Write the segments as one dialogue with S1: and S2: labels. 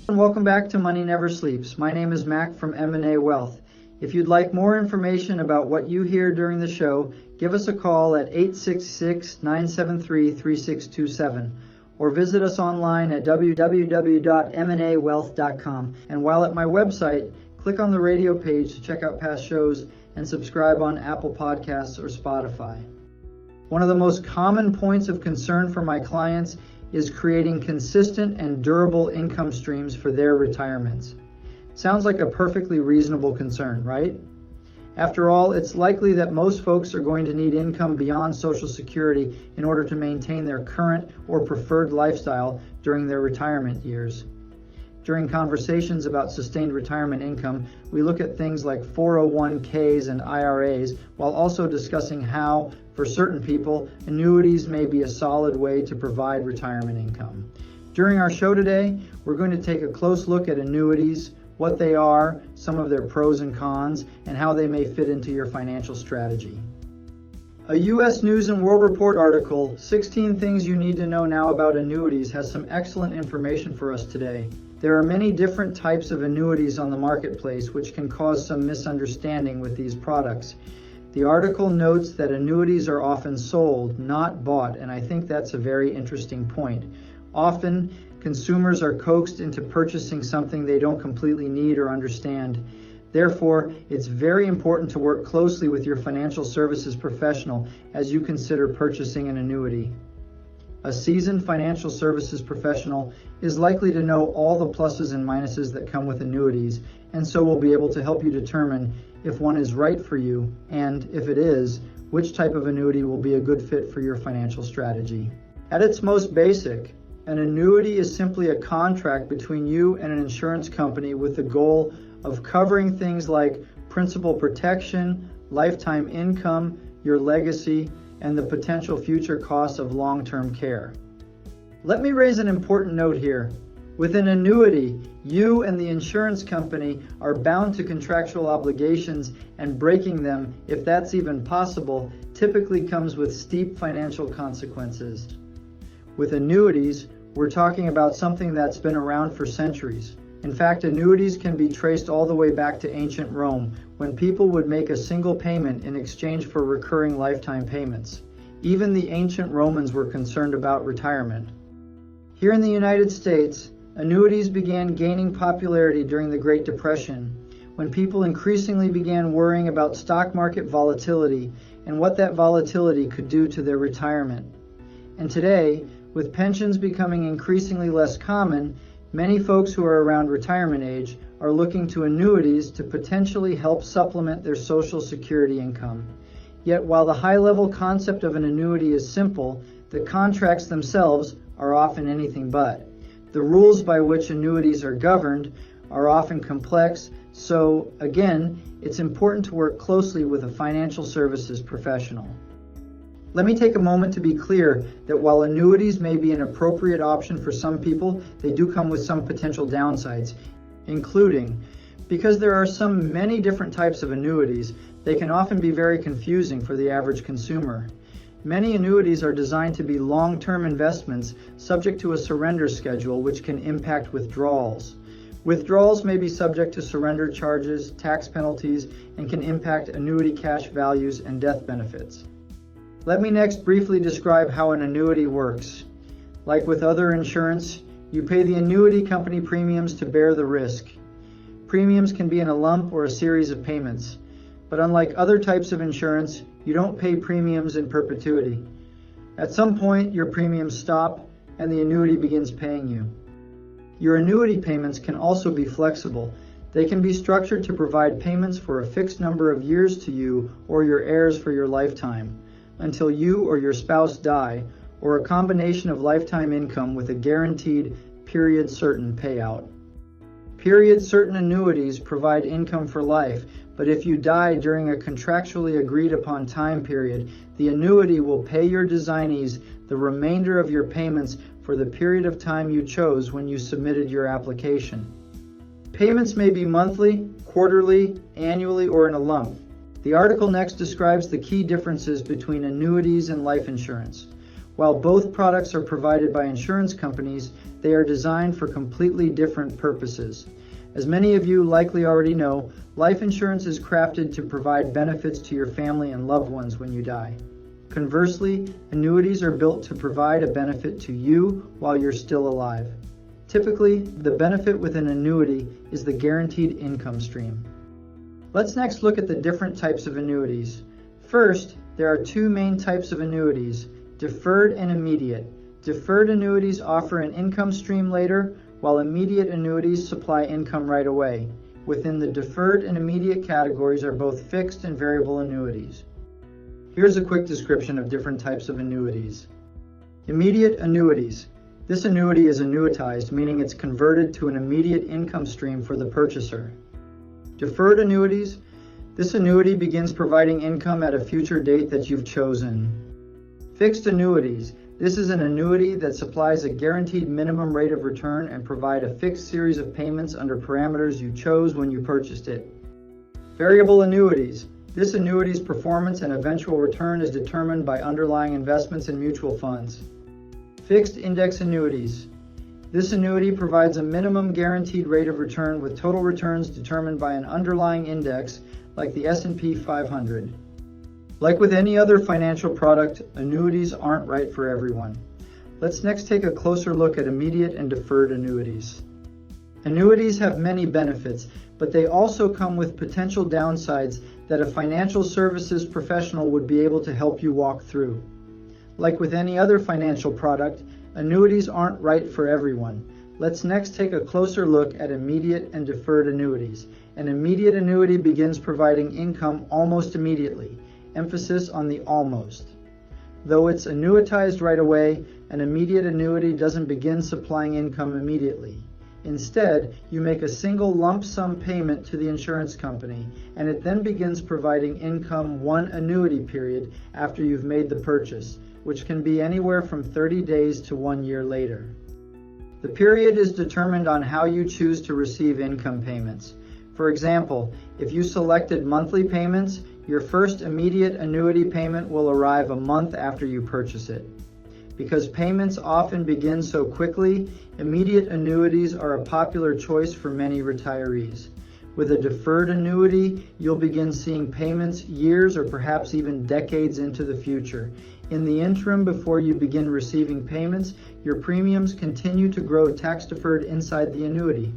S1: And welcome back to Money Never Sleeps. My name is Mac from M&A Wealth. If you'd like more information about what you hear during the show, give us a call at 866-973-3627 or visit us online at www.mnawealth.com. And while at my website, click on the radio page to check out past shows and subscribe on Apple Podcasts or Spotify. One of the most common points of concern for my clients is creating consistent and durable income streams for their retirements. Sounds like a perfectly reasonable concern, right? After all, it's likely that most folks are going to need income beyond Social Security in order to maintain their current or preferred lifestyle during their retirement years. During conversations about sustained retirement income, we look at things like 401ks and IRAs, while also discussing how, for certain people, annuities may be a solid way to provide retirement income. During our show today, we're going to take a close look at annuities, what they are, some of their pros and cons, and how they may fit into your financial strategy. A U.S. News & World Report article, 16 Things You Need to Know Now About Annuities, has some excellent information for us today. There are many different types of annuities on the marketplace, which can cause some misunderstanding with these products. The article notes that annuities are often sold, not bought, and I think that's a very interesting point. Often, consumers are coaxed into purchasing something they don't completely need or understand. Therefore, it's very important to work closely with your financial services professional as you consider purchasing an annuity. A seasoned financial services professional is likely to know all the pluses and minuses that come with annuities, and so will be able to help you determine if one is right for you, and if it is, which type of annuity will be a good fit for your financial strategy. At its most basic, an annuity is simply a contract between you and an insurance company with the goal of covering things like principal protection, lifetime income, your legacy, and the potential future costs of long-term care. Let me raise an important note here. With an annuity, you and the insurance company are bound to contractual obligations, and breaking them, if that's even possible, typically comes with steep financial consequences. With annuities, we're talking about something that's been around for centuries. In fact, annuities can be traced all the way back to ancient Rome, when people would make a single payment in exchange for recurring lifetime payments. Even the ancient Romans were concerned about retirement. Here in the United States, annuities began gaining popularity during the Great Depression, when people increasingly began worrying about stock market volatility and what that volatility could do to their retirement. And today, with pensions becoming increasingly less common, many folks who are around retirement age are looking to annuities to potentially help supplement their Social Security income. Yet while the high-level concept of an annuity is simple, the contracts themselves are often anything but. The rules by which annuities are governed are often complex, so again, it's important to work closely with a financial services professional. Let me take a moment to be clear that while annuities may be an appropriate option for some people, they do come with some potential downsides, including, because there are many different types of annuities, they can often be very confusing for the average consumer. Many annuities are designed to be long-term investments subject to a surrender schedule, which can impact withdrawals. Withdrawals may be subject to surrender charges, tax penalties, and can impact annuity cash values and death benefits. Let me next briefly describe how an annuity works. Like with other insurance, you pay the annuity company premiums to bear the risk. Premiums can be in a lump or a series of payments. But unlike other types of insurance, you don't pay premiums in perpetuity. At some point, your premiums stop and the annuity begins paying you. Your annuity payments can also be flexible. They can be structured to provide payments for a fixed number of years to you or your heirs for your lifetime, until you or your spouse die, or a combination of lifetime income with a guaranteed period-certain payout. Period-certain annuities provide income for life, but if you die during a contractually agreed-upon time period, the annuity will pay your designees the remainder of your payments for the period of time you chose when you submitted your application. Payments may be monthly, quarterly, annually, or in a lump. The article next describes the key differences between annuities and life insurance. While both products are provided by insurance companies, they are designed for completely different purposes. As many of you likely already know, life insurance is crafted to provide benefits to your family and loved ones when you die. Conversely, annuities are built to provide a benefit to you while you're still alive. Typically, the benefit with an annuity is the guaranteed income stream. Let's next look at the different types of annuities. First, there are two main types of annuities, deferred and immediate. Deferred annuities offer an income stream later, while immediate annuities supply income right away. Within the deferred and immediate categories are both fixed and variable annuities. Here's a quick description of different types of annuities. Immediate annuities. This annuity is annuitized, meaning it's converted to an immediate income stream for the purchaser. Deferred annuities. This annuity begins providing income at a future date that you've chosen. Fixed annuities. This is an annuity that supplies a guaranteed minimum rate of return and provide a fixed series of payments under parameters you chose when you purchased it. Variable annuities. This annuity's performance and eventual return is determined by underlying investments in mutual funds. Fixed index annuities. This annuity provides a minimum guaranteed rate of return with total returns determined by an underlying index like the S&P 500. Like with any other financial product, annuities aren't right for everyone. Let's next take a closer look at immediate and deferred annuities. Annuities have many benefits, but they also come with potential downsides that a financial services professional would be able to help you walk through. Like with any other financial product, annuities aren't right for everyone. Let's next take a closer look at immediate and deferred annuities. An immediate annuity begins providing income almost immediately. Emphasis on the almost. Though it's annuitized right away, an immediate annuity doesn't begin supplying income immediately. Instead, you make a single lump sum payment to the insurance company, and it then begins providing income one annuity period after you've made the purchase, which can be anywhere from 30 days to 1 year later. The period is determined on how you choose to receive income payments. For example, if you selected monthly payments, your first immediate annuity payment will arrive a month after you purchase it. Because payments often begin so quickly, immediate annuities are a popular choice for many retirees. With a deferred annuity, you'll begin seeing payments years or perhaps even decades into the future. In the interim, before you begin receiving payments, your premiums continue to grow tax-deferred inside the annuity.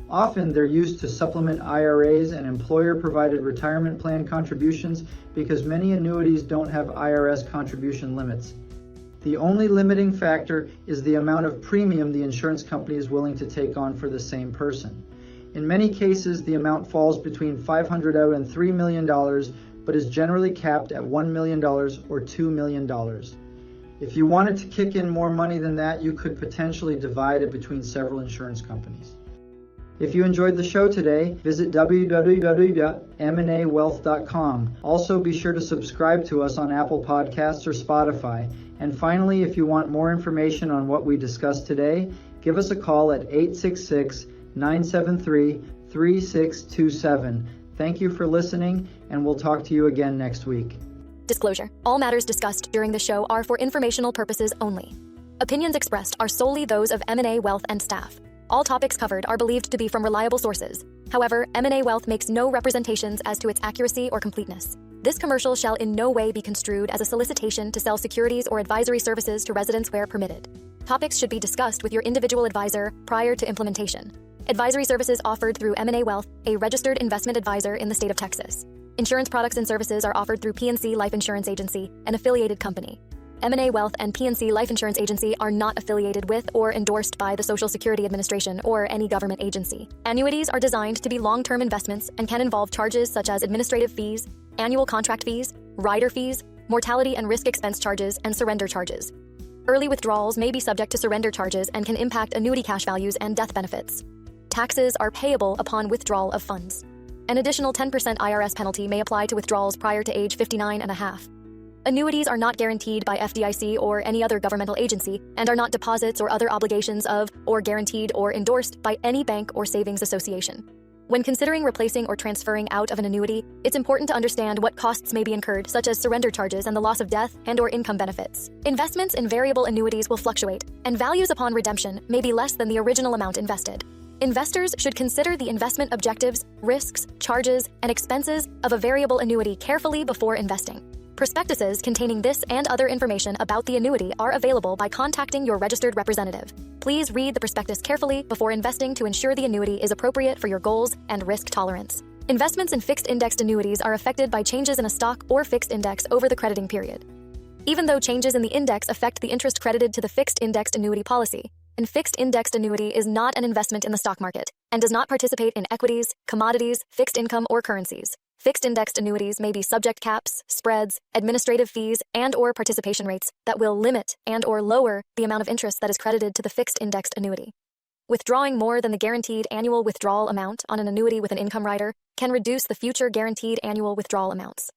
S1: Often they're used to supplement IRAs and employer-provided retirement plan contributions because many annuities don't have IRS contribution limits. The only limiting factor is the amount of premium the insurance company is willing to take on for the same person. In many cases, the amount falls between $500,000 and $3 million, but is generally capped at $1 million or $2 million. If you wanted to kick in more money than that, you could potentially divide it between several insurance companies. If you enjoyed the show today, visit www.mnawealth.com. Also, be sure to subscribe to us on Apple Podcasts or Spotify. And finally, if you want more information on what we discussed today, give us a call at 866-973-3627. Thank you for listening, and we'll talk to you again next week.
S2: Disclosure. All matters discussed during the show are for informational purposes only. Opinions expressed are solely those of M&A Wealth and staff. All topics covered are believed to be from reliable sources. However, M&A Wealth makes no representations as to its accuracy or completeness. This commercial shall in no way be construed as a solicitation to sell securities or advisory services to residents where permitted. Topics should be discussed with your individual advisor prior to implementation. Advisory services offered through M&A Wealth, a registered investment advisor in the state of Texas. Insurance products and services are offered through PNC Life Insurance Agency, an affiliated company. M&A Wealth and PNC Life Insurance Agency are not affiliated with or endorsed by the Social Security Administration or any government agency. Annuities are designed to be long-term investments and can involve charges such as administrative fees, annual contract fees, rider fees, mortality and risk expense charges, and surrender charges. Early withdrawals may be subject to surrender charges and can impact annuity cash values and death benefits. Taxes are payable upon withdrawal of funds. An additional 10% IRS penalty may apply to withdrawals prior to age 59 and a half. Annuities are not guaranteed by FDIC or any other governmental agency and are not deposits or other obligations of, or guaranteed or endorsed by any bank or savings association. When considering replacing or transferring out of an annuity, it's important to understand what costs may be incurred, such as surrender charges and the loss of death and/or income benefits. Investments in variable annuities will fluctuate, and values upon redemption may be less than the original amount invested. Investors should consider the investment objectives, risks, charges, and expenses of a variable annuity carefully before investing. Prospectuses containing this and other information about the annuity are available by contacting your registered representative. Please read the prospectus carefully before investing to ensure the annuity is appropriate for your goals and risk tolerance. Investments in fixed-indexed annuities are affected by changes in a stock or fixed index over the crediting period. Even though changes in the index affect the interest credited to the fixed-indexed annuity policy, a fixed-indexed annuity is not an investment in the stock market and does not participate in equities, commodities, fixed income, or currencies. Fixed-indexed annuities may be subject caps, spreads, administrative fees, and/or participation rates that will limit and/or lower the amount of interest that is credited to the fixed-indexed annuity. Withdrawing more than the guaranteed annual withdrawal amount on an annuity with an income rider can reduce the future guaranteed annual withdrawal amounts.